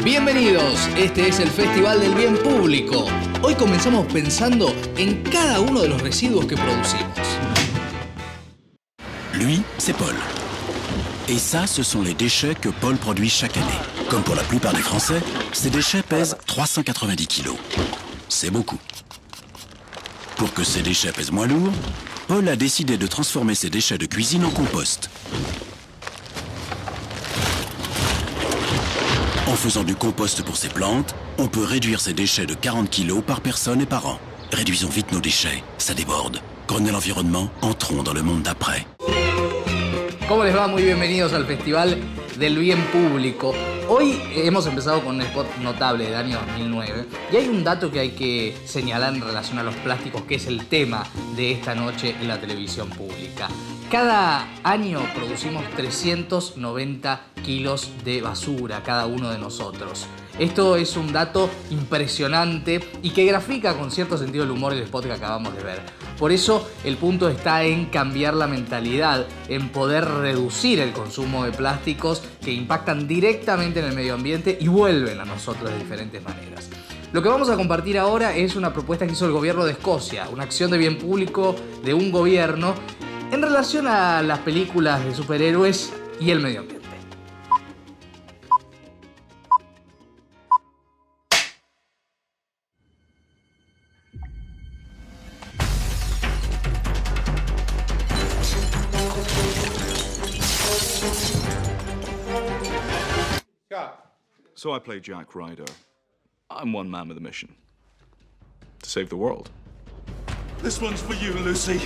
Bienvenidos, este es el Festival del Bien Público. Hoy comenzamos pensando en cada uno de los residuos que producimos. Lui, c'est Paul. Et ça, ce sont les déchets que Paul produit chaque année. Comme pour la plupart des Français, ces déchets pèsent 390 kilos. C'est beaucoup. Pour que ces déchets pèsent moins lourd, Paul a décidé de transformer ses déchets de cuisine en compost. En faisant du compost pour ses plantes, on peut réduire ses déchets de 40 kilos par personne et par an. Réduisons vite nos déchets, ça déborde. Grenez l'environnement, entrons dans le monde d'après. ¿Cómo les va? Muy bienvenidos al Festival del Bien Público. Hoy hemos empezado con un spot notable del año 2009 y hay un dato que hay que señalar en relación a los plásticos, que es el tema de esta noche en la televisión pública. Cada año producimos 390 kilos de basura, cada uno de nosotros. Esto es un dato impresionante y que grafica con cierto sentido el humor el spot que acabamos de ver. Por eso el punto está en cambiar la mentalidad, en poder reducir el consumo de plásticos que impactan directamente en el medio ambiente y vuelven a nosotros de diferentes maneras. Lo que vamos a compartir ahora es una propuesta que hizo el gobierno de Escocia, una acción de bien público de un gobierno en relación a las películas de superhéroes y el medio ambiente. So I play Jack Ryder. I'm one man with a mission. To save the world. This one's for you, Lucy.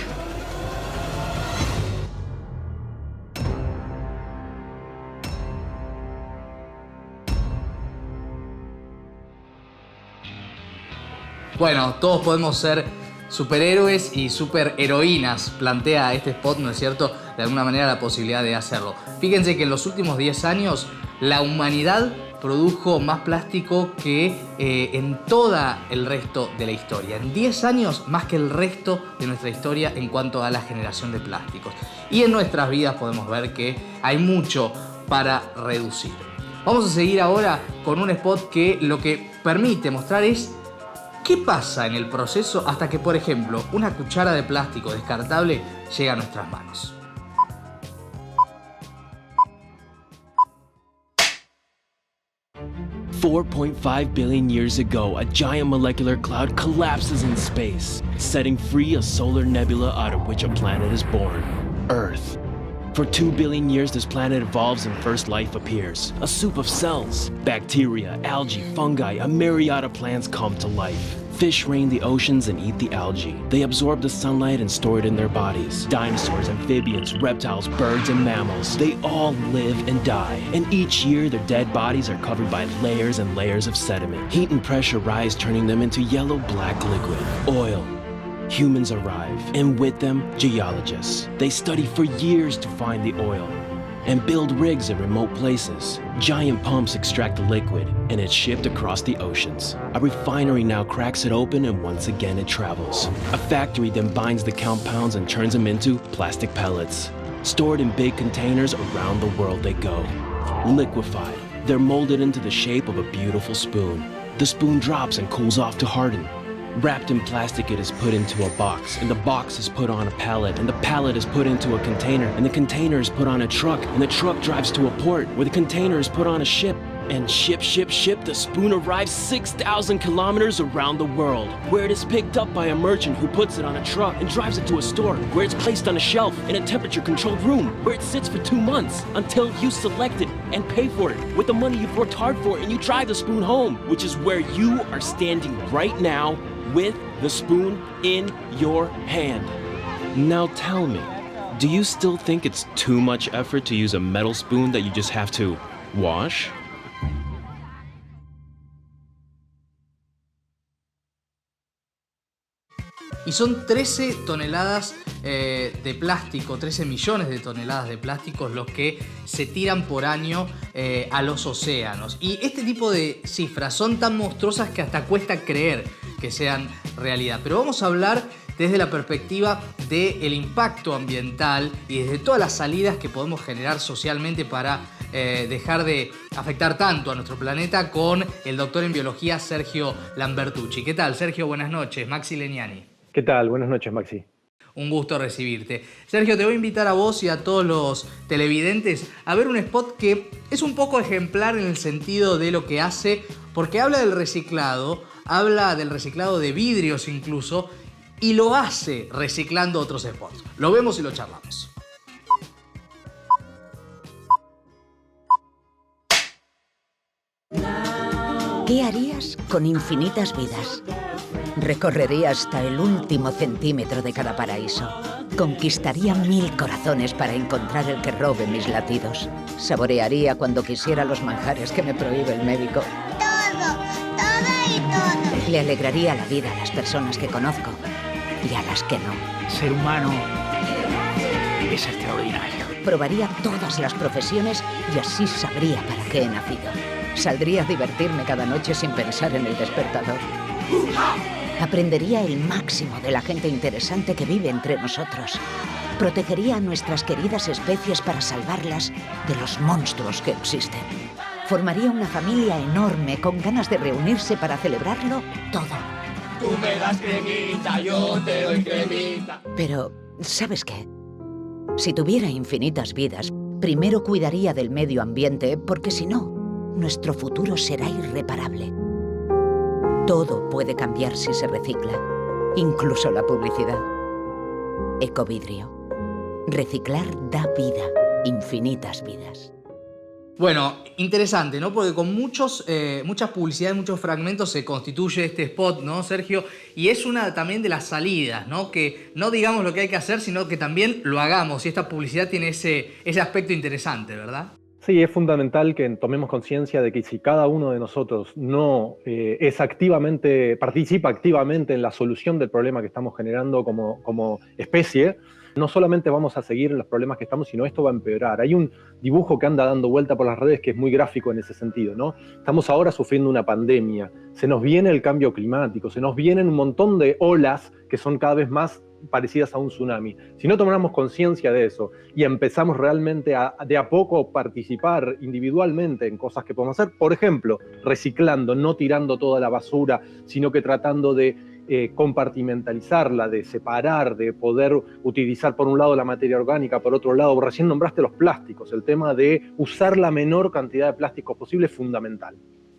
Bueno, todos podemos ser superhéroes y superheroínas, plantea este spot, ¿no es cierto?, de alguna manera la posibilidad de hacerlo. Fíjense que en los últimos 10 años la humanidad produjo más plástico que en todo el resto de la historia. En 10 años más que el resto de nuestra historia en cuanto a la generación de plásticos. Y en nuestras vidas podemos ver que hay mucho para reducir. Vamos a seguir ahora con un spot que lo que permite mostrar es qué pasa en el proceso hasta que, por ejemplo, una cuchara de plástico descartable llega a nuestras manos. $4.5 billion years ago, a giant molecular cloud collapses in space, setting free a solar nebula out of which a planet is born, Earth. For 2 billion years, this planet evolves and first life appears. A soup of cells, bacteria, algae, fungi, a myriad of plants come to life. Fish rain the oceans and eat the algae. They absorb the sunlight and store it in their bodies. Dinosaurs, amphibians, reptiles, birds, and mammals, they all live and die. And each year, their dead bodies are covered by layers and layers of sediment. Heat and pressure rise, turning them into yellow-black liquid, oil. Humans arrive, and with them, geologists. They study for years to find the oil and build rigs in remote places. Giant pumps extract the liquid, and it's shipped across the oceans. A refinery now cracks it open, and once again it travels. A factory then binds the compounds and turns them into plastic pellets. Stored in big containers, around the world they go. Liquefied, they're molded into the shape of a beautiful spoon. The spoon drops and cools off to harden. Wrapped in plastic, it is put into a box, and the box is put on a pallet, and the pallet is put into a container, and the container is put on a truck, and the truck drives to a port, where the container is put on a ship. And ship, the spoon arrives 6,000 kilometers around the world, where it is picked up by a merchant who puts it on a truck and drives it to a store, where it's placed on a shelf in a temperature-controlled room, where it sits for 2 months until you select it and pay for it with the money you've worked hard for, and you drive the spoon home, which is where you are standing right now with the spoon in your hand. Now tell me, do you still think it's too much effort to use a metal spoon that you just have to wash? Y son 13 toneladas de plástico, 13 millones de toneladas de plásticos los que se tiran por año a los océanos. Y este tipo de cifras son tan monstruosas que hasta cuesta creer que sean realidad. Pero vamos a hablar desde la perspectiva del impacto ambiental y desde todas las salidas que podemos generar socialmente para dejar de afectar tanto a nuestro planeta con el doctor en biología Sergio Lambertucci. ¿Qué tal, Sergio? Buenas noches. Maxi Legnani. ¿Qué tal? Buenas noches, Maxi. Un gusto recibirte. Sergio, te voy a invitar a vos y a todos los televidentes a ver un spot que es un poco ejemplar en el sentido de lo que hace, porque habla del reciclado de vidrios incluso, y lo hace reciclando otros spots. Lo vemos y lo charlamos. ¿Qué harías con infinitas vidas? Recorrería hasta el último centímetro de cada paraíso. Conquistaría 1000 corazones para encontrar el que robe mis latidos. Saborearía cuando quisiera los manjares que me prohíbe el médico. Todo y todo. Le alegraría la vida a las personas que conozco y a las que no. El ser humano es extraordinario. Probaría todas las profesiones y así sabría para qué he nacido. Saldría a divertirme cada noche sin pensar en el despertador. Aprendería el máximo de la gente interesante que vive entre nosotros. Protegería a nuestras queridas especies para salvarlas de los monstruos que existen. Formaría una familia enorme con ganas de reunirse para celebrarlo todo. Tú me das cremita, yo te doy cremita. Pero, ¿sabes qué? Si tuviera infinitas vidas, primero cuidaría del medio ambiente, porque si no, nuestro futuro será irreparable. Todo puede cambiar si se recicla, incluso la publicidad. Ecovidrio. Reciclar da vida, infinitas vidas. Bueno, interesante, ¿no? Porque con muchas publicidades, muchos fragmentos se constituye este spot, ¿no, Sergio? Y es una también de las salidas, ¿no? Que no digamos lo que hay que hacer, sino que también lo hagamos. Y esta publicidad tiene ese aspecto interesante, ¿verdad? Sí, es fundamental que tomemos conciencia de que si cada uno de nosotros no participa activamente en la solución del problema que estamos generando como especie, no solamente vamos a seguir en los problemas que estamos, sino esto va a empeorar. Hay un dibujo que anda dando vuelta por las redes que es muy gráfico en ese sentido, ¿no? Estamos ahora sufriendo una pandemia, se nos viene el cambio climático, se nos vienen un montón de olas que son cada vez más parecidas a un tsunami. Si no tomamos conciencia de eso y empezamos realmente de a poco participar individualmente en cosas que podemos hacer, por ejemplo, reciclando, no tirando toda la basura, sino que tratando de compartimentalizarla, de separar, de poder utilizar por un lado la materia orgánica, por otro lado, recién nombraste los plásticos, el tema de usar la menor cantidad de plásticos posible es fundamental.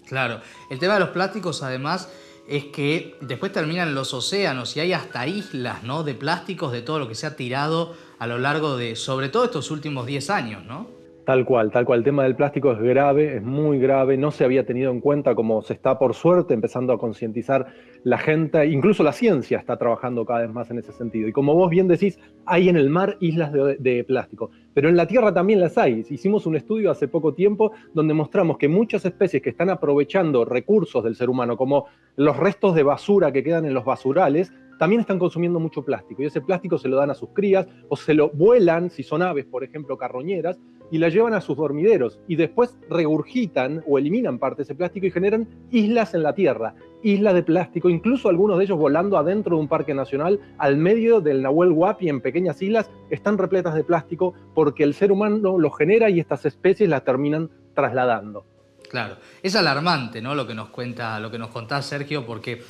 Claro, el tema de los plásticos además es que después terminan en los océanos y hay hasta islas, ¿no?, de plásticos, de todo lo que se ha tirado a lo largo de, sobre todo estos últimos 10 años, ¿no? Tal cual. El tema del plástico es grave, es muy grave, no se había tenido en cuenta como se está, por suerte, empezando a concientizar la gente, incluso la ciencia está trabajando cada vez más en ese sentido. Y como vos bien decís, hay en el mar islas de plástico, pero en la tierra también las hay. Hicimos un estudio hace poco tiempo donde mostramos que muchas especies que están aprovechando recursos del ser humano, como los restos de basura que quedan en los basurales, también están consumiendo mucho plástico, y ese plástico se lo dan a sus crías o se lo vuelan, si son aves, por ejemplo, carroñeras, y la llevan a sus dormideros y después regurgitan o eliminan parte de ese plástico y generan islas en la tierra, islas de plástico, incluso algunos de ellos volando adentro de un parque nacional, al medio del Nahuel Huapi, en pequeñas islas, están repletas de plástico porque el ser humano lo genera y estas especies las terminan trasladando. Claro, es alarmante, ¿no?, lo que nos contás, Sergio, porque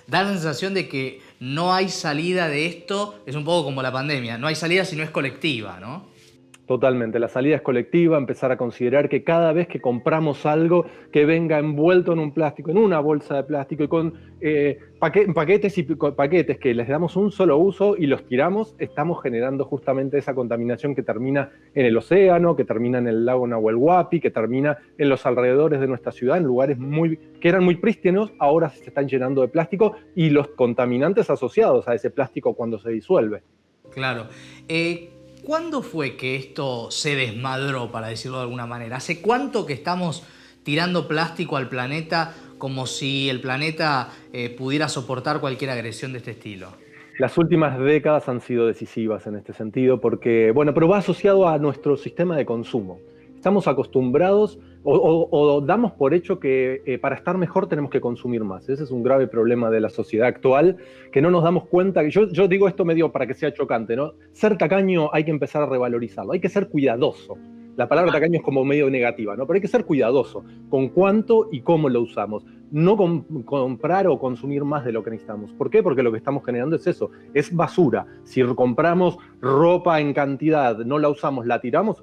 da la sensación de que no hay salida de esto, es un poco como la pandemia, no hay salida si no es colectiva, ¿no? Totalmente, la salida es colectiva, empezar a considerar que cada vez que compramos algo que venga envuelto en un plástico, en una bolsa de plástico y con paquetes que les damos un solo uso y los tiramos, estamos generando justamente esa contaminación que termina en el océano, que termina en el lago Nahuel Huapi, que termina en los alrededores de nuestra ciudad, en lugares que eran muy prístinos, ahora se están llenando de plástico y los contaminantes asociados a ese plástico cuando se disuelve. Claro. ¿Cuándo fue que esto se desmadró, para decirlo de alguna manera? ¿Hace cuánto que estamos tirando plástico al planeta como si el planeta pudiera soportar cualquier agresión de este estilo? Las últimas décadas han sido decisivas en este sentido porque, pero va asociado a nuestro sistema de consumo. Estamos acostumbrados o damos por hecho que para estar mejor tenemos que consumir más. Ese es un grave problema de la sociedad actual, que no nos damos cuenta. Yo digo esto medio para que sea chocante, ¿no? Ser tacaño hay que empezar a revalorizarlo, hay que ser cuidadoso. La palabra tacaño es como medio negativa, ¿no? Pero hay que ser cuidadoso con cuánto y cómo lo usamos. No comprar o consumir más de lo que necesitamos. ¿Por qué? Porque lo que estamos generando es eso, es basura. Si compramos ropa en cantidad, no la usamos, la tiramos,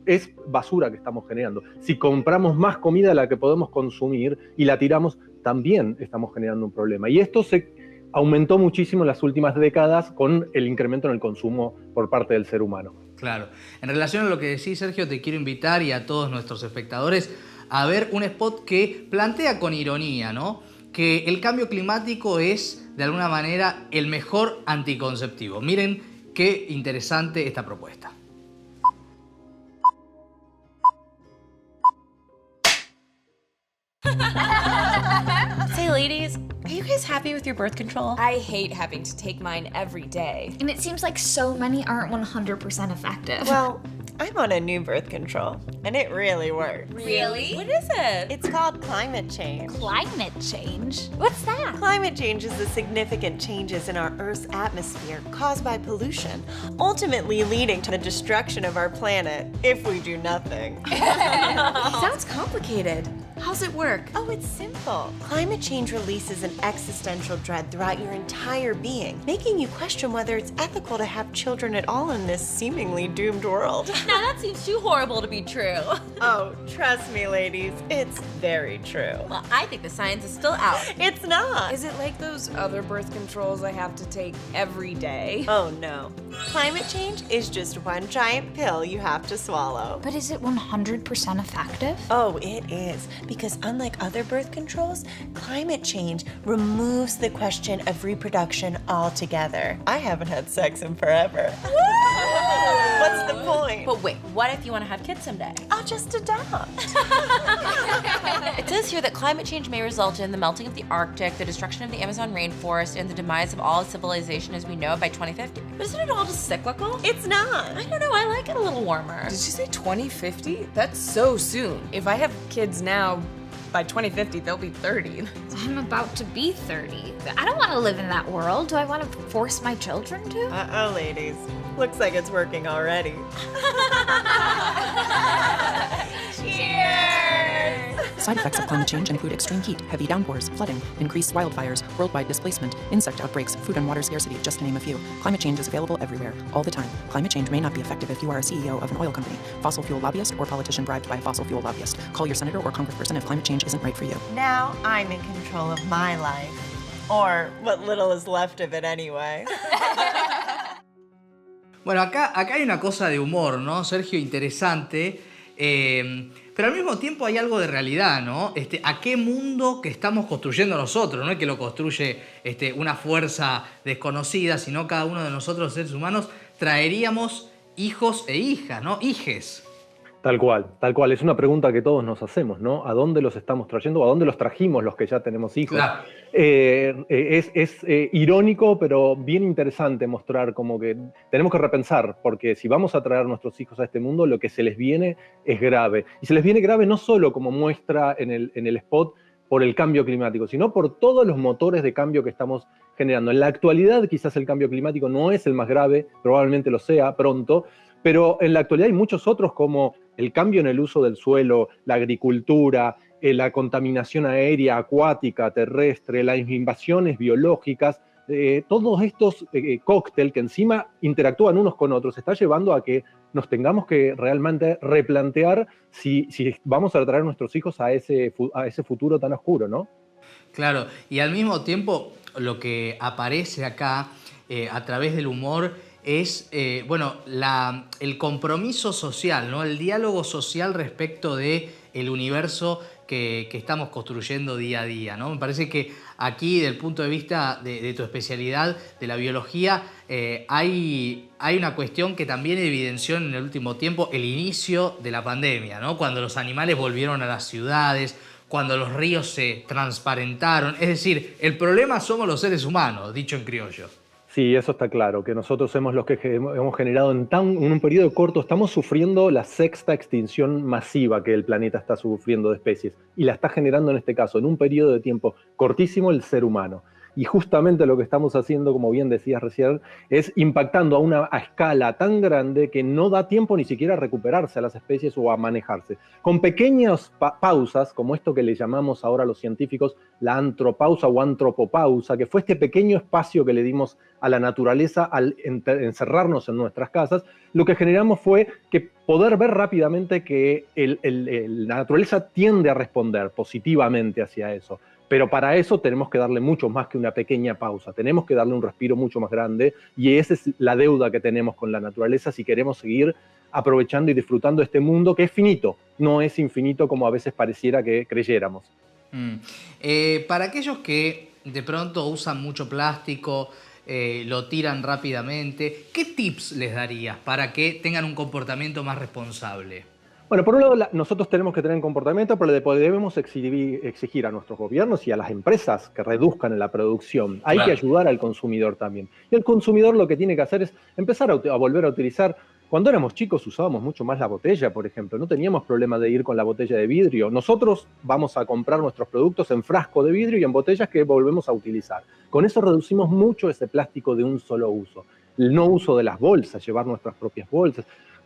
es basura que estamos generando. Si compramos más comida de la que podemos consumir y la tiramos, también estamos generando un problema. Y esto se aumentó muchísimo en las últimas décadas con el incremento en el consumo por parte del ser humano. Claro. En relación a lo que decís, Sergio, te quiero invitar y a todos nuestros espectadores a ver un spot que plantea con ironía, ¿no?, que el cambio climático es, de alguna manera, el mejor anticonceptivo. Miren qué interesante esta propuesta. Say, ladies, are you guys happy with your birth control? I hate having to take mine every day. And it seems like so many aren't 100% effective. Well, I'm on a new birth control, and it really works. Really? What is it? It's called climate change. Climate change? What's that? Climate change is the significant changes in our Earth's atmosphere caused by pollution, ultimately leading to the destruction of our planet if we do nothing. Sounds complicated. How's it work? Oh, it's simple. Climate change releases an existential dread throughout your entire being, making you question whether it's ethical to have children at all in this seemingly doomed world. Now that seems too horrible to be true. Oh, trust me, ladies, it's very true. Well, I think the science is still out. It's not. Is it like those other birth controls I have to take every day? Oh, no. Climate change is just one giant pill you have to swallow. But is it 100% effective? Oh, it is. Because unlike other birth controls, climate change removes the question of reproduction altogether. I haven't had sex in forever. What's the point? But wait, what if you want to have kids someday? I'll just adopt. It says here that climate change may result in the melting of the Arctic, the destruction of the Amazon rainforest, and the demise of all civilization as we know it by 2050. But isn't it all just cyclical? It's not. I don't know, I like it a little warmer. Did you say 2050? That's so soon. If I have kids now, by 2050, they'll be 30. I'm about to be 30. I don't want to live in that world. Do I want to force my children to? Uh-oh, ladies. Looks like it's working already. Cheers! Side effects of climate change include extreme heat, heavy downpours, flooding, increased wildfires, worldwide displacement, insect outbreaks, food and water scarcity, just to name a few. Climate change is available everywhere, all the time. Climate change may not be effective if you are a CEO of an oil company, fossil fuel lobbyist, or politician bribed by a fossil fuel lobbyist. Call your senator or congressperson if climate change isn't right for you. Now I'm in control of my life. Or what little is left of it anyway. Bueno, acá hay una cosa de humor, ¿no, Sergio? Interesante. Pero al mismo tiempo hay algo de realidad, ¿no? ¿A qué mundo que estamos construyendo nosotros? No es que lo construye una fuerza desconocida, sino cada uno de nosotros, seres humanos, traeríamos hijos e hijas, ¿no? Hijes. Tal cual. Es una pregunta que todos nos hacemos, ¿no? ¿A dónde los estamos trayendo? ¿A dónde los trajimos los que ya tenemos hijos? Claro. Es irónico, pero bien interesante mostrar como que tenemos que repensar, porque si vamos a traer nuestros hijos a este mundo, lo que se les viene es grave. Y se les viene grave no solo como muestra en el spot por el cambio climático, sino por todos los motores de cambio que estamos generando. En la actualidad quizás el cambio climático no es el más grave, probablemente lo sea pronto, pero en la actualidad hay muchos otros como el cambio en el uso del suelo, la agricultura, la contaminación aérea, acuática, terrestre, las invasiones biológicas, todos estos cóctel que encima interactúan unos con otros, está llevando a que nos tengamos que realmente replantear si vamos a traer a nuestros hijos a ese futuro tan oscuro, ¿no? Claro, y al mismo tiempo lo que aparece acá a través del humor es el compromiso social, ¿no? El diálogo social respecto del universo que estamos construyendo día a día, ¿no? Me parece que aquí, desde el punto de vista de tu especialidad, de la biología, hay una cuestión que también evidenció en el último tiempo el inicio de la pandemia, ¿no? Cuando los animales volvieron a las ciudades, cuando los ríos se transparentaron. Es decir, el problema somos los seres humanos, dicho en criollo. Sí, eso está claro, que nosotros somos los que hemos generado en un periodo corto, estamos sufriendo la sexta extinción masiva que el planeta está sufriendo de especies, y la está generando en este caso, en un periodo de tiempo cortísimo, el ser humano. y justamente lo que estamos haciendo, como bien decías recién, es impactando a escala tan grande que no da tiempo ni siquiera a recuperarse a las especies o a manejarse. Con pequeñas pausas, como esto que le llamamos ahora los científicos la antropausa o antropopausa, que fue este pequeño espacio que le dimos a la naturaleza al encerrarnos en nuestras casas, lo que generamos fue que poder ver rápidamente que la naturaleza tiende a responder positivamente hacia eso. Pero para eso tenemos que darle mucho más que una pequeña pausa, tenemos que darle un respiro mucho más grande, y esa es la deuda que tenemos con la naturaleza si queremos seguir aprovechando y disfrutando este mundo que es finito, no es infinito como a veces pareciera que creyéramos. Para aquellos que de pronto usan mucho plástico, lo tiran rápidamente, ¿qué tips les darías para que tengan un comportamiento más responsable? Bueno, por un lado, nosotros tenemos que tener un comportamiento, pero debemos exigir a nuestros gobiernos y a las empresas que reduzcan en la producción. Hay que ayudar al consumidor también. Y el consumidor lo que tiene que hacer es empezar a volver a utilizar. Cuando éramos chicos usábamos mucho más la botella, por ejemplo. No teníamos problema de ir con la botella de vidrio. Nosotros vamos a comprar nuestros productos en frasco de vidrio y en botellas que volvemos a utilizar. Con eso reducimos mucho ese plástico de un solo uso. El no uso de las bolsas, llevar nuestras propias bolsas.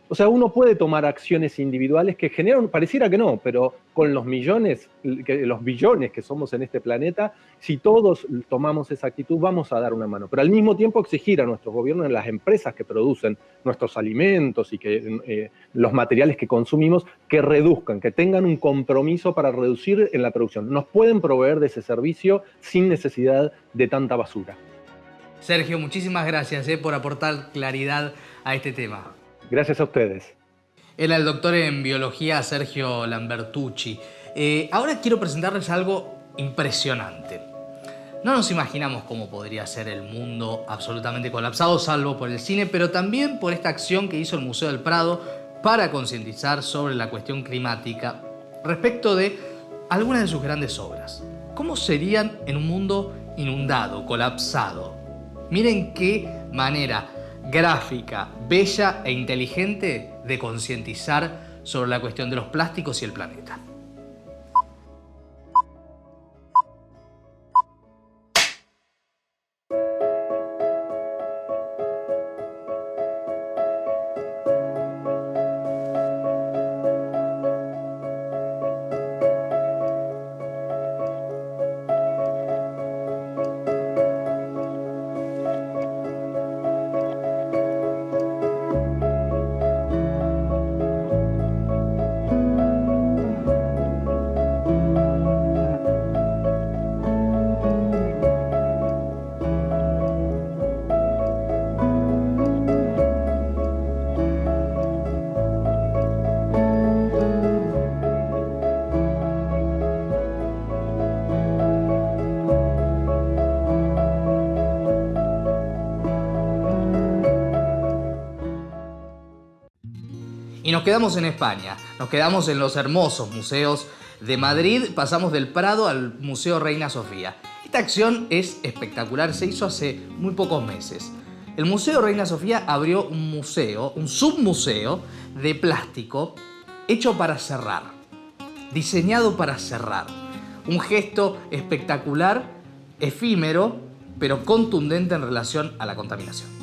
O sea, uno puede tomar acciones individuales que generan, pareciera que no, pero con los billones que somos en este planeta, si todos tomamos esa actitud, vamos a dar una mano. Pero al mismo tiempo exigir a nuestros gobiernos, a las empresas que producen nuestros alimentos y que los materiales que consumimos, que reduzcan, que tengan un compromiso para reducir en la producción. Nos pueden proveer de ese servicio sin necesidad de tanta basura. Sergio, muchísimas gracias por aportar claridad a este tema. Gracias a ustedes. Era el doctor en biología Sergio Lambertucci. Ahora quiero presentarles algo impresionante. No nos imaginamos cómo podría ser el mundo absolutamente colapsado, salvo por el cine, pero también por esta acción que hizo el Museo del Prado para concientizar sobre la cuestión climática respecto de algunas de sus grandes obras. ¿Cómo serían en un mundo inundado, colapsado? Miren qué manera gráfica, bella e inteligente de concientizar sobre la cuestión de los plásticos y el planeta. Y nos quedamos en España, nos quedamos en los hermosos museos de Madrid, pasamos del Prado al Museo Reina Sofía. Esta acción es espectacular, se hizo hace muy pocos meses. El Museo Reina Sofía abrió un museo, un submuseo de plástico hecho para cerrar, diseñado para cerrar. Un gesto espectacular, efímero, pero contundente en relación a la contaminación.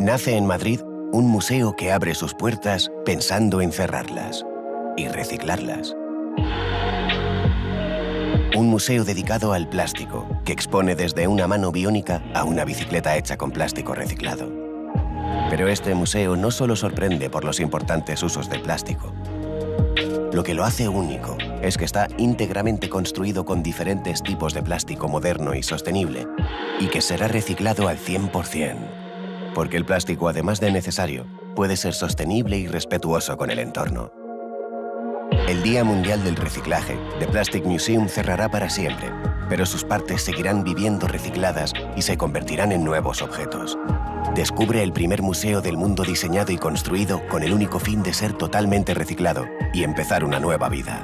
Nace en Madrid un museo que abre sus puertas pensando en cerrarlas y reciclarlas. Un museo dedicado al plástico, que expone desde una mano biónica a una bicicleta hecha con plástico reciclado. Pero este museo no solo sorprende por los importantes usos del plástico. Lo que lo hace único es que está íntegramente construido con diferentes tipos de plástico moderno y sostenible, y que será reciclado al 100%. Porque el plástico, además de necesario, puede ser sostenible y respetuoso con el entorno. El Día Mundial del Reciclaje, The Plastic Museum cerrará para siempre, pero sus partes seguirán viviendo recicladas y se convertirán en nuevos objetos. Descubre el primer museo del mundo diseñado y construido con el único fin de ser totalmente reciclado y empezar una nueva vida.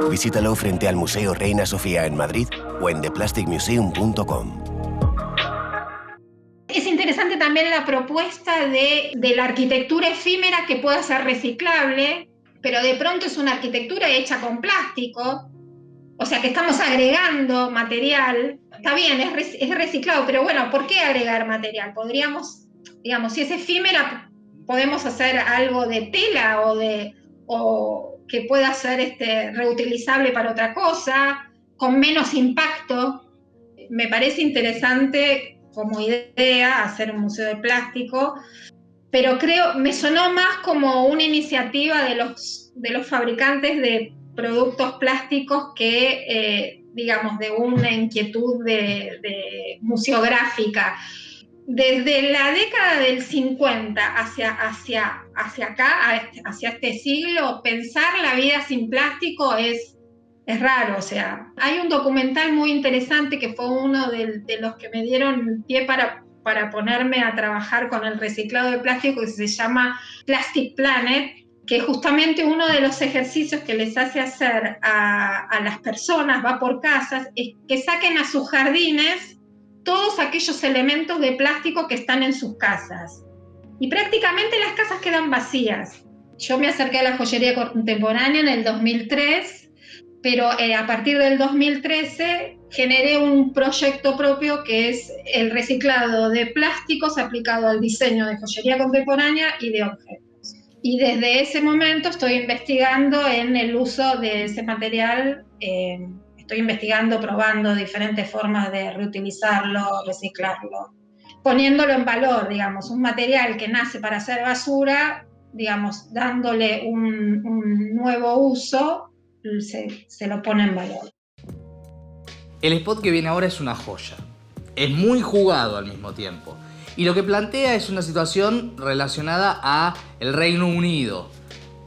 Visítalo frente al Museo Reina Sofía en Madrid o en theplasticmuseum.com. Es interesante también la propuesta de la arquitectura efímera que pueda ser reciclable, pero de pronto es una arquitectura hecha con plástico, o sea que estamos agregando material. Está bien, es reciclado, pero bueno, ¿por qué agregar material? Podríamos, digamos, si es efímera, podemos hacer algo de tela o que pueda ser reutilizable para otra cosa, con menos impacto. Me parece interesante como idea hacer un museo de plástico, pero me sonó más como una iniciativa de los fabricantes de productos plásticos que, digamos, de una inquietud de museográfica. Desde la década del 50 hacia acá, hacia este siglo, pensar la vida sin plástico es raro. O sea, hay un documental muy interesante que fue uno de los que me dieron pie para ponerme a trabajar con el reciclado de plástico, que se llama Plastic Planet, que justamente uno de los ejercicios que les hace hacer a las personas, va por casas, es que saquen a sus jardines todos aquellos elementos de plástico que están en sus casas. Y prácticamente las casas quedan vacías. Yo me acerqué a la joyería contemporánea en el 2003, pero a partir del 2013 generé un proyecto propio que es el reciclado de plásticos aplicado al diseño de joyería contemporánea y de objetos. Y desde ese momento estoy investigando en el uso de ese material, estoy investigando, probando diferentes formas de reutilizarlo, reciclarlo, poniéndolo en valor, digamos, un material que nace para hacer basura, digamos, dándole un nuevo uso, se lo pone en valor. El spot que viene ahora es una joya. Es muy jugado al mismo tiempo. Y lo que plantea es una situación relacionada a el Reino Unido.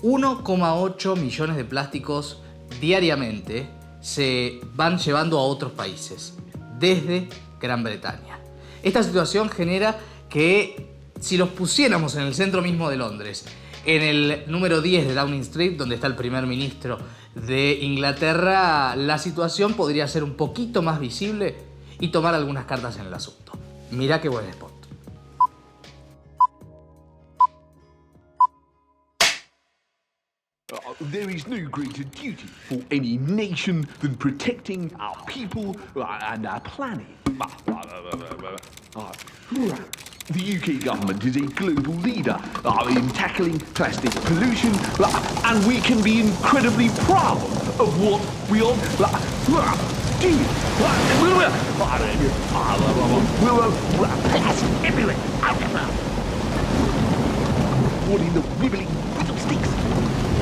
1,8 millones de plásticos diariamente se van llevando a otros países, desde Gran Bretaña. Esta situación genera que si los pusiéramos en el centro mismo de Londres, en el número 10 de Downing Street, donde está el primer ministro de Inglaterra, la situación podría ser un poquito más visible y tomar algunas cartas en el asunto. Mirá qué buen spot. There is no greater duty for any nation than protecting our people and our planet. The UK government is a global leader in tackling plastic pollution, and we can be incredibly proud of what we are doing. Plastic everywhere. What in the wibbly fiddlesticks?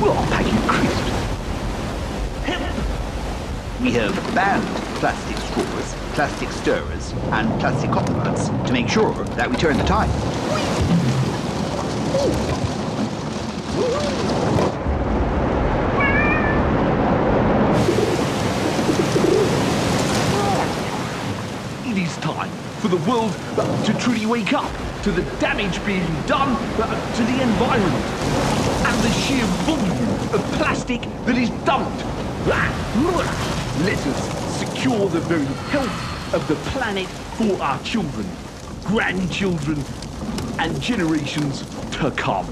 Well, thank you, crisps. We have banned plastic straws, plastic stirrers, and plastic cotton buds to make sure that we turn the tide. It is time for the world to truly wake up to the damage being done to the environment and the sheer volume of plastic that is dumped. Let us secure the very health of the planet for our children, grandchildren, and generations to come.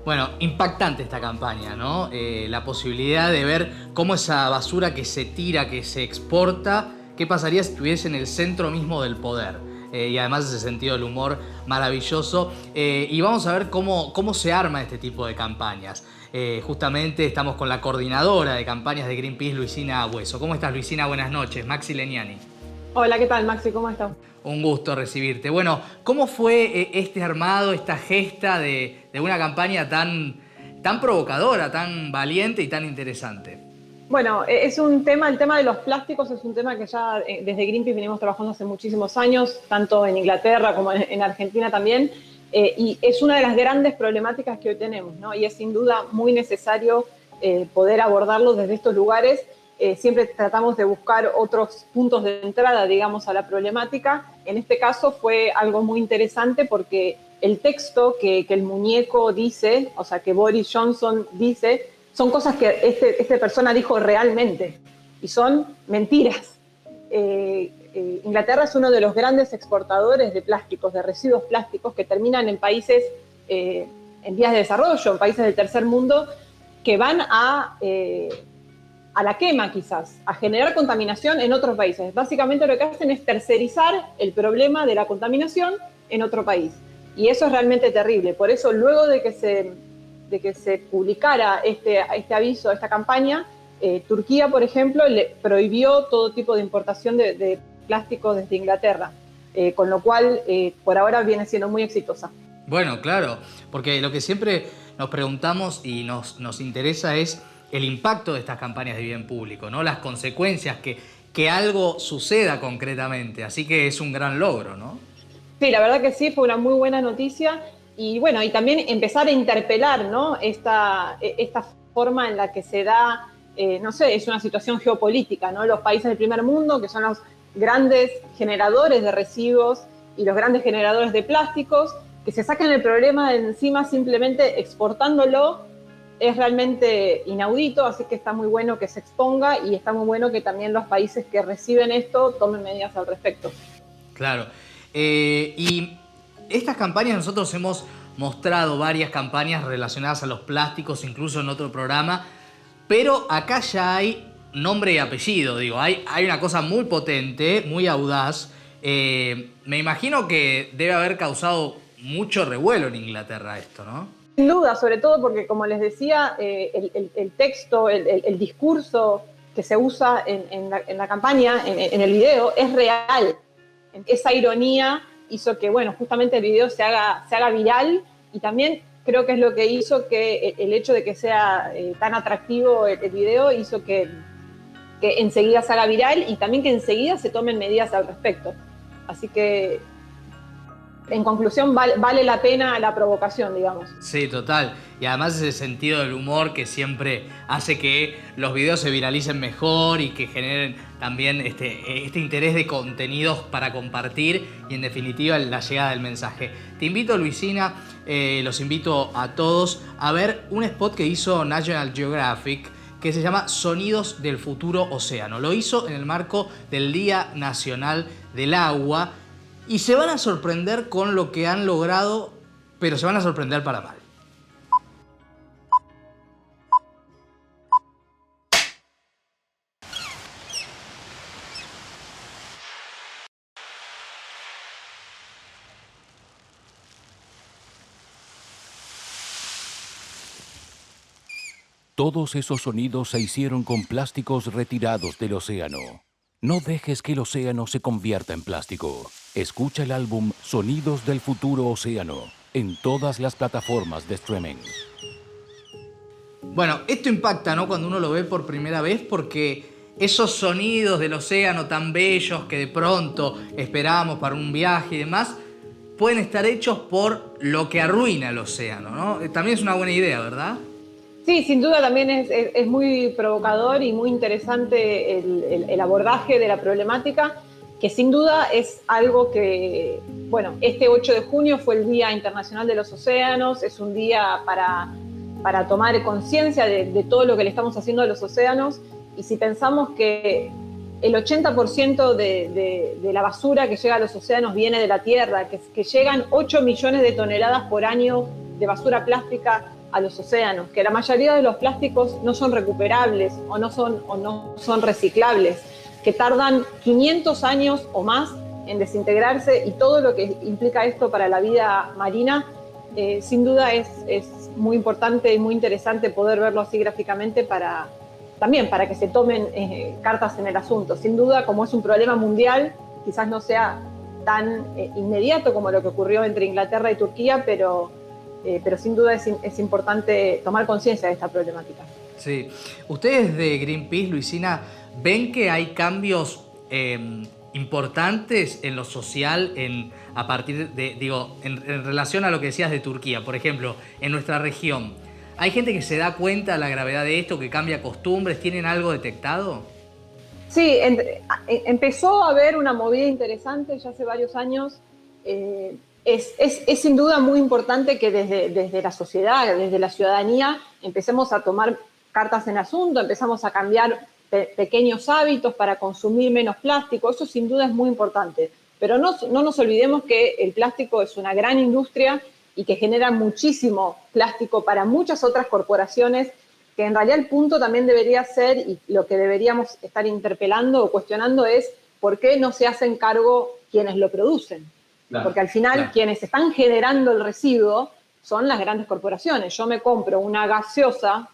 Bueno, impactante esta campaña, ¿no? La posibilidad de ver cómo esa basura que se tira, que se exporta, qué pasaría si estuviese en el centro mismo del poder. Y además ese sentido del humor maravilloso. Y vamos a ver cómo se arma este tipo de campañas. Justamente estamos con la coordinadora de campañas de Greenpeace, Luisina Hueso. ¿Cómo estás, Luisina? Buenas noches. Maxi Legnani. Hola, ¿qué tal, Maxi? ¿Cómo estás? Un gusto recibirte. Bueno, ¿cómo fue este armado, esta gesta de una campaña tan provocadora, tan valiente y tan interesante? Bueno, es un tema, el tema de los plásticos es un tema que ya desde Greenpeace venimos trabajando hace muchísimos años, tanto en Inglaterra como en Argentina también, y es una de las grandes problemáticas que hoy tenemos, ¿no? Y es sin duda muy necesario poder abordarlo desde estos lugares. Siempre tratamos de buscar otros puntos de entrada, digamos, a la problemática. En este caso fue algo muy interesante porque el texto que el muñeco dice, o sea, que Boris Johnson dice, son cosas que esta persona dijo realmente y son mentiras. Inglaterra es uno de los grandes exportadores de plásticos, de residuos plásticos que terminan en países en vías de desarrollo, en países del tercer mundo, que van a la quema quizás, a generar contaminación en otros países. Básicamente lo que hacen es tercerizar el problema de la contaminación en otro país. Y eso es realmente terrible. Por eso luego de que se publicara este aviso, esta campaña, Turquía, por ejemplo, le prohibió todo tipo de importación de plástico desde Inglaterra, con lo cual por ahora viene siendo muy exitosa. Bueno, claro, porque lo que siempre nos preguntamos y nos interesa es el impacto de estas campañas de bien público, ¿no? Las consecuencias, que algo suceda concretamente, así que es un gran logro, ¿no? Sí, la verdad que sí, fue una muy buena noticia. Y bueno, y también empezar a interpelar, ¿no? Esta forma en la que se da, no sé, es una situación geopolítica, ¿no? Los países del primer mundo, que son los grandes generadores de residuos y los grandes generadores de plásticos, que se saquen el problema de encima simplemente exportándolo, es realmente inaudito, así que está muy bueno que se exponga y está muy bueno que también los países que reciben esto tomen medidas al respecto. Claro. Y estas campañas, nosotros hemos mostrado varias campañas relacionadas a los plásticos, incluso en otro programa, pero acá ya hay nombre y apellido, digo, hay una cosa muy potente, muy audaz. Me imagino que debe haber causado mucho revuelo en Inglaterra esto, ¿no? Sin duda, sobre todo porque, como les decía, el texto, el discurso que se usa en la campaña, en el video, es real. Esa ironía hizo que, bueno, justamente el video se haga viral, y también creo que es lo que hizo que el hecho de que sea tan atractivo el video hizo que enseguida se haga viral y también que enseguida se tomen medidas al respecto. Así que, en conclusión, vale la pena la provocación, digamos. Sí, total. Y además ese sentido del humor que siempre hace que los videos se viralicen mejor y que generen también este interés de contenidos para compartir y, en definitiva, la llegada del mensaje. Te invito, Luisina, los invito a todos a ver un spot que hizo National Geographic que se llama Sonidos del Futuro Océano. Lo hizo en el marco del Día Nacional del Agua. Y se van a sorprender con lo que han logrado, pero se van a sorprender para mal. Todos esos sonidos se hicieron con plásticos retirados del océano. No dejes que el océano se convierta en plástico. Escucha el álbum Sonidos del Futuro Océano en todas las plataformas de streaming. Bueno, esto impacta, ¿no? Cuando uno lo ve por primera vez, porque esos sonidos del océano tan bellos que de pronto esperábamos para un viaje y demás, pueden estar hechos por lo que arruina el océano, ¿no? También es una buena idea, ¿verdad? Sí, sin duda también es muy provocador y muy interesante el abordaje de la problemática, que sin duda es algo que, bueno, este 8 de junio fue el Día Internacional de los Océanos, es un día para tomar conciencia de todo lo que le estamos haciendo a los océanos, y si pensamos que el 80% de la basura que llega a los océanos viene de la Tierra, que llegan 8 millones de toneladas por año de basura plástica a los océanos, que la mayoría de los plásticos no son recuperables o no son reciclables, que tardan 500 años o más en desintegrarse, y todo lo que implica esto para la vida marina, sin duda es muy importante y muy interesante poder verlo así gráficamente también para que se tomen cartas en el asunto. Sin duda, como es un problema mundial, quizás no sea tan inmediato como lo que ocurrió entre Inglaterra y Turquía, pero sin duda es importante tomar conciencia de esta problemática. Sí. Ustedes de Greenpeace, Luisina, ¿ven que hay cambios importantes en lo social a partir de, en relación a lo que decías de Turquía? Por ejemplo, en nuestra región, ¿hay gente que se da cuenta de la gravedad de esto, que cambia costumbres? ¿Tienen algo detectado? Sí, empezó a haber una movida interesante ya hace varios años. Es sin duda muy importante que desde la sociedad, desde la ciudadanía, empecemos a tomar cartas en asunto, empezamos a cambiar pequeños hábitos para consumir menos plástico. Eso sin duda es muy importante. Pero no nos olvidemos que el plástico es una gran industria y que genera muchísimo plástico para muchas otras corporaciones, que en realidad el punto también debería ser, y lo que deberíamos estar interpelando o cuestionando es por qué no se hacen cargo quienes lo producen. Claro, porque al final quienes están generando el residuo son las grandes corporaciones. Yo me compro una gaseosa,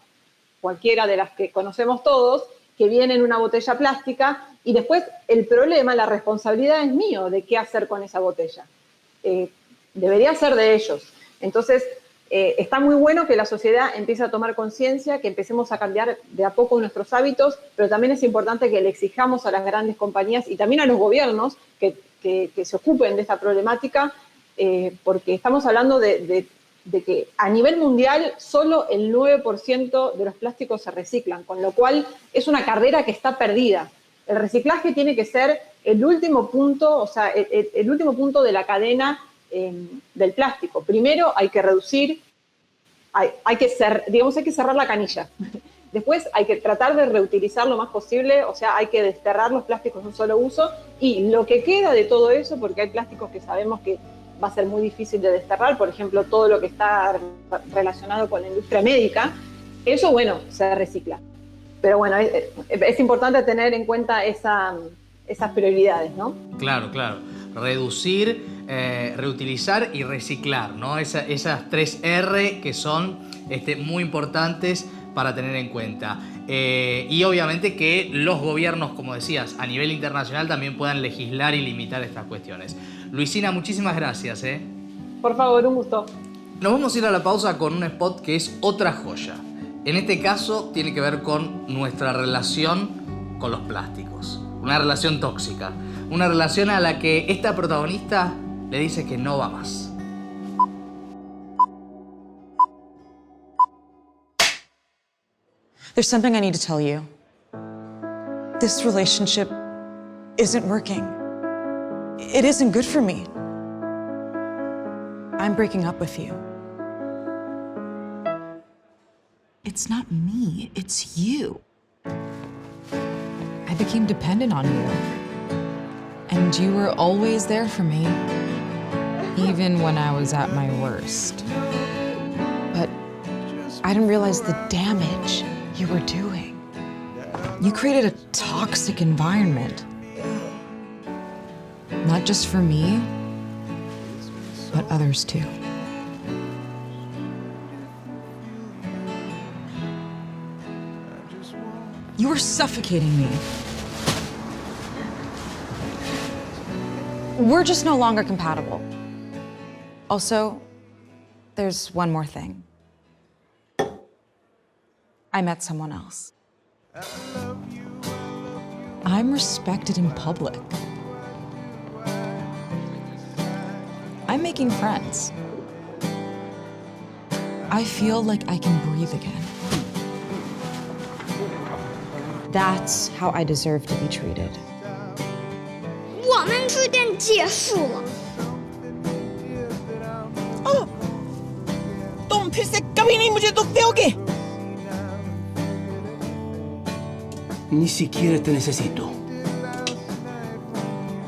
cualquiera de las que conocemos todos, que viene en una botella plástica, y después el problema, la responsabilidad es mío de qué hacer con esa botella. Debería ser de ellos. Entonces, está muy bueno que la sociedad empiece a tomar conciencia, que empecemos a cambiar de a poco nuestros hábitos, pero también es importante que le exijamos a las grandes compañías y también a los gobiernos que se ocupen de esta problemática, porque estamos hablando de que a nivel mundial solo el 9% de los plásticos se reciclan, con lo cual es una carrera que está perdida. El reciclaje tiene que ser el último punto, o sea, el último punto de la cadena del plástico. Primero hay que reducir, hay que cerrar la canilla. Después hay que tratar de reutilizar lo más posible, o sea, hay que desterrar los plásticos de un solo uso, y lo que queda de todo eso, porque hay plásticos que sabemos que va a ser muy difícil de desterrar, por ejemplo, todo lo que está relacionado con la industria médica, eso, bueno, se recicla. Pero bueno, es importante tener en cuenta esas prioridades, ¿no? Claro, claro. Reducir, reutilizar y reciclar, ¿no? Esas 3 R que son muy importantes para tener en cuenta. Y obviamente que los gobiernos, como decías, a nivel internacional también puedan legislar y limitar estas cuestiones. Luisina, muchísimas gracias. Por favor, un gusto. Nos vamos a ir a la pausa con un spot que es otra joya. En este caso tiene que ver con nuestra relación con los plásticos. Una relación tóxica. Una relación a la que esta protagonista le dice que no va más. There's something I need to tell you. This relationship isn't working. It isn't good for me. I'm breaking up with you. It's not me, it's you. I became dependent on you. And you were always there for me, even when I was at my worst. But I didn't realize the damage you were doing. You created a toxic environment. Not just for me, but others too. You were suffocating me. We're just no longer compatible. Also, there's one more thing. I met someone else. I'm respected in public. I'm making friends. I feel like I can breathe again. That's how I deserve to be treated. 我们书店结束了。 तुम फिर से कभी नहीं मुझे दुख दोगे। Ni siquiera te necesito.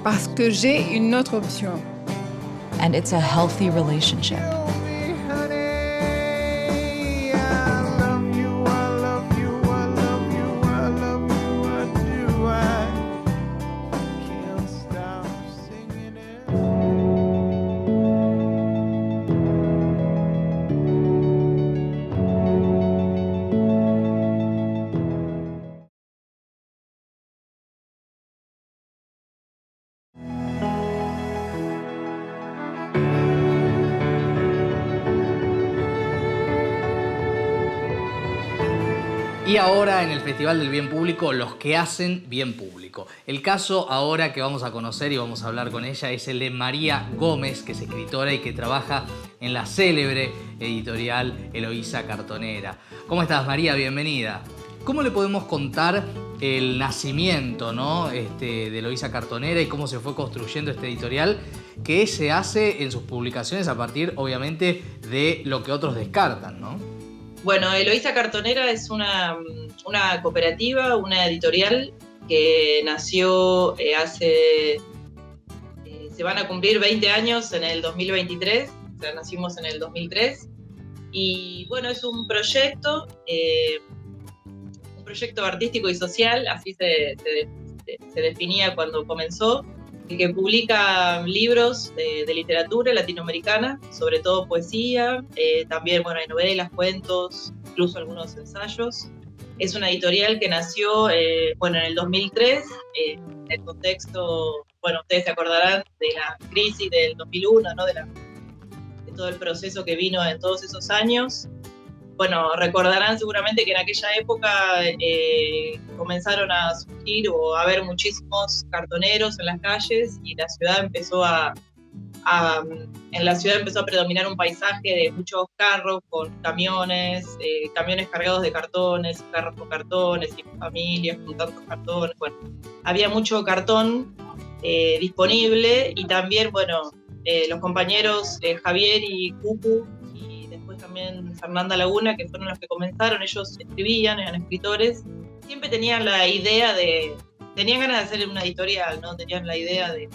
Parce que j'ai une autre option. And it's a healthy relationship. Y ahora en el Festival del Bien Público, los que hacen bien público. El caso ahora que vamos a conocer y vamos a hablar con ella es el de María Gómez, que es escritora y que trabaja en la célebre editorial Eloísa Cartonera. ¿Cómo estás, María? Bienvenida. ¿Cómo le podemos contar el nacimiento, ¿no? de Eloísa Cartonera y cómo se fue construyendo este editorial que se hace en sus publicaciones a partir, obviamente, de lo que otros descartan, ¿no? Bueno, Eloísa Cartonera es una cooperativa, una editorial que nació se van a cumplir 20 años en el 2023, o sea, nacimos en el 2003, y bueno, es un proyecto artístico y social, así se definía cuando comenzó, que publica libros de literatura latinoamericana, sobre todo poesía, también bueno, hay novelas, cuentos, incluso algunos ensayos. Es una editorial que nació en el 2003, en el contexto, bueno, ustedes se acordarán de la crisis del 2001, ¿no? de todo el proceso que vino en todos esos años. Bueno, recordarán seguramente que en aquella época comenzaron a surgir o a haber muchísimos cartoneros en las calles y la ciudad empezó a predominar un paisaje de muchos carros con camiones cargados de cartones, carros con cartones y familias con tantos cartones. Bueno, había mucho cartón disponible y también, bueno, los compañeros Javier y Cucu, también Fernanda Laguna, que fueron los que comenzaron, ellos escribían, eran escritores, siempre tenían tenían ganas de hacer una editorial, ¿no? Tenían la idea de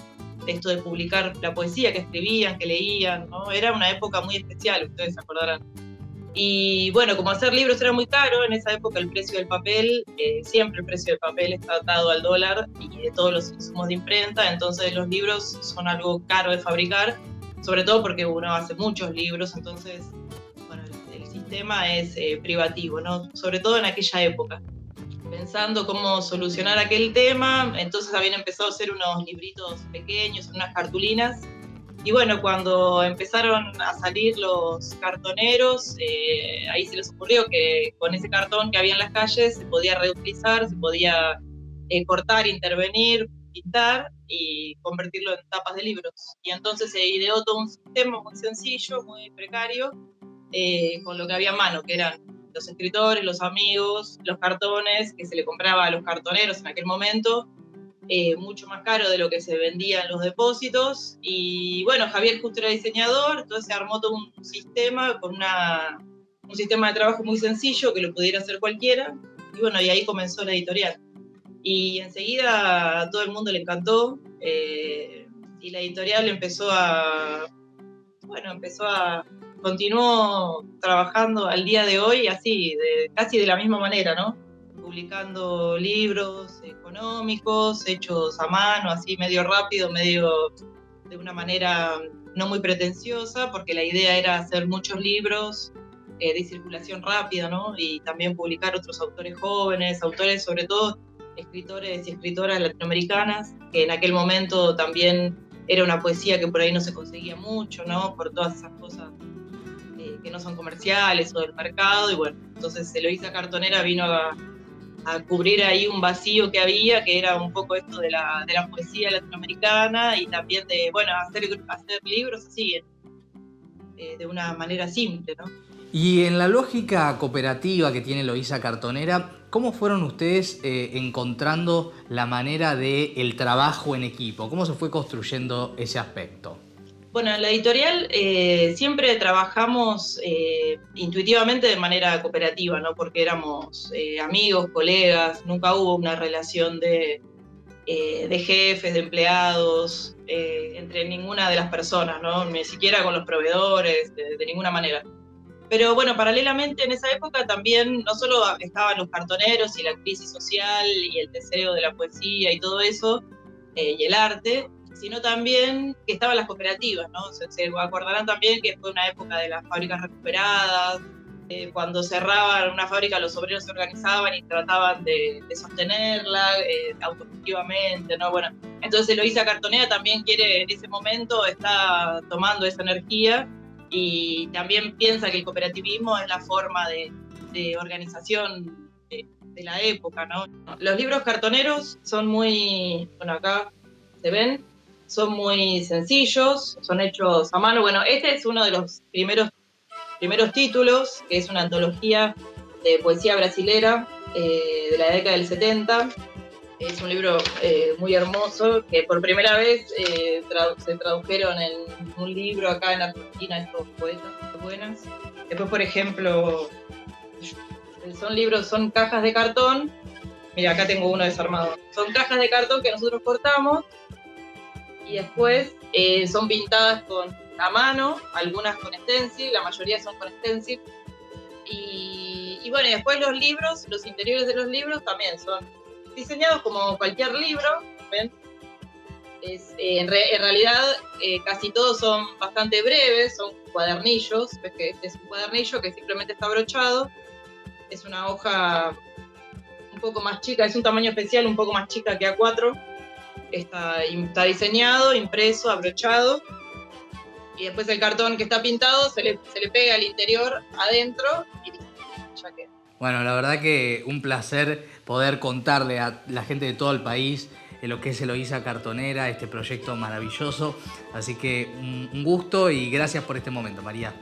esto de publicar la poesía que escribían, que leían, ¿no? Era una época muy especial, ustedes se acordarán. Y bueno, como hacer libros era muy caro, en esa época el precio del papel, siempre el precio del papel está atado al dólar y de todos los insumos de imprenta, entonces los libros son algo caro de fabricar, sobre todo porque uno hace muchos libros, entonces el tema es privativo, ¿no? Sobre todo en aquella época. Pensando cómo solucionar aquel tema, entonces habían empezado a hacer unos libritos pequeños, unas cartulinas, y bueno, cuando empezaron a salir los cartoneros, ahí se les ocurrió que con ese cartón que había en las calles se podía reutilizar, se podía cortar, intervenir, pintar y convertirlo en tapas de libros. Y entonces se ideó todo un sistema muy sencillo, muy precario, con lo que había a mano, que eran los escritores, los amigos, los cartones que se le compraba a los cartoneros en aquel momento, mucho más caro de lo que se vendía en los depósitos. Y bueno, Javier justo era diseñador, entonces se armó todo un sistema con un sistema de trabajo muy sencillo que lo pudiera hacer cualquiera. Y bueno, y ahí comenzó la editorial. Y enseguida a todo el mundo le encantó, y la editorial continuó trabajando al día de hoy así, casi de la misma manera, ¿no? Publicando libros económicos, hechos a mano, así medio rápido, medio de una manera no muy pretenciosa, porque la idea era hacer muchos libros de circulación rápida, ¿no? Y también publicar otros autores jóvenes, autores sobre todo escritores y escritoras latinoamericanas, que en aquel momento también era una poesía que por ahí no se conseguía mucho, ¿no? Por todas esas cosas que no son comerciales o del mercado, y bueno, entonces Eloísa Cartonera vino a cubrir ahí un vacío que había, que era un poco esto de la poesía latinoamericana y también de, bueno, hacer libros así, de una manera simple, ¿no? Y en la lógica cooperativa que tiene Eloísa Cartonera, ¿cómo fueron ustedes encontrando la manera del trabajo en equipo? ¿Cómo se fue construyendo ese aspecto? Bueno, en la editorial siempre trabajamos intuitivamente de manera cooperativa, ¿no? Porque éramos amigos, colegas, nunca hubo una relación de jefes, de empleados, entre ninguna de las personas, ¿no? Ni siquiera con los proveedores, de ninguna manera. Pero bueno, paralelamente en esa época también no solo estaban los cartoneros y la crisis social y el deseo de la poesía y todo eso, y el arte, sino también que estaban las cooperativas, ¿no? Se acordarán también que fue una época de las fábricas recuperadas, cuando cerraban una fábrica los obreros se organizaban y trataban de sostenerla autogestivamente, ¿no? Bueno, entonces Eloísa Cartonera también quiere, en ese momento está tomando esa energía y también piensa que el cooperativismo es la forma de organización de la época, ¿no? Los libros cartoneros son muy, bueno, acá se ven, son muy sencillos, son hechos a mano. Bueno, este es uno de los primeros títulos, que es una antología de poesía brasilera de la década del 70. Es un libro muy hermoso, que por primera vez se tradujeron en un libro acá en Argentina, estos poetas buenas. Después, por ejemplo, son cajas de cartón. Mira, acá tengo uno desarmado. Son cajas de cartón que nosotros cortamos y después son pintadas a mano, algunas con stencil, la mayoría son con stencil. Y bueno, y después los interiores de los libros también son diseñados como cualquier libro, ¿ven? En realidad casi todos son bastante breves, son cuadernillos. Ves que este es un cuadernillo que simplemente está abrochado. Es una hoja un poco más chica, es un tamaño especial, un poco más chica que A4. Está diseñado, impreso, abrochado. Y después el cartón que está pintado se le pega al interior adentro y ya queda. Bueno, la verdad que un placer poder contarle a la gente de todo el país lo que es Eloísa Cartonera, este proyecto maravilloso. Así que un gusto y gracias por este momento, María.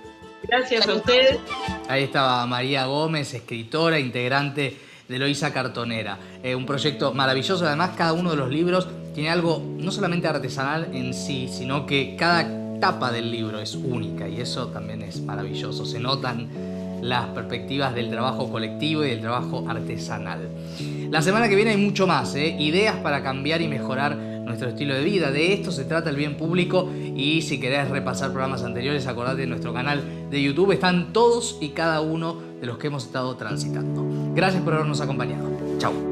Gracias a ustedes. Ahí estaba María Gómez, escritora, integrante de Eloísa Cartonera. Un proyecto maravilloso. Además, cada uno de los libros tiene algo no solamente artesanal en sí, sino que cada tapa del libro es única y eso también es maravilloso. Se notan las perspectivas del trabajo colectivo y del trabajo artesanal. La semana que viene hay mucho más, ideas para cambiar y mejorar nuestro estilo de vida. De esto se trata el bien público y si querés repasar programas anteriores, acordate de nuestro canal de YouTube. Están todos y cada uno de los que hemos estado transitando. Gracias por habernos acompañado. Chau.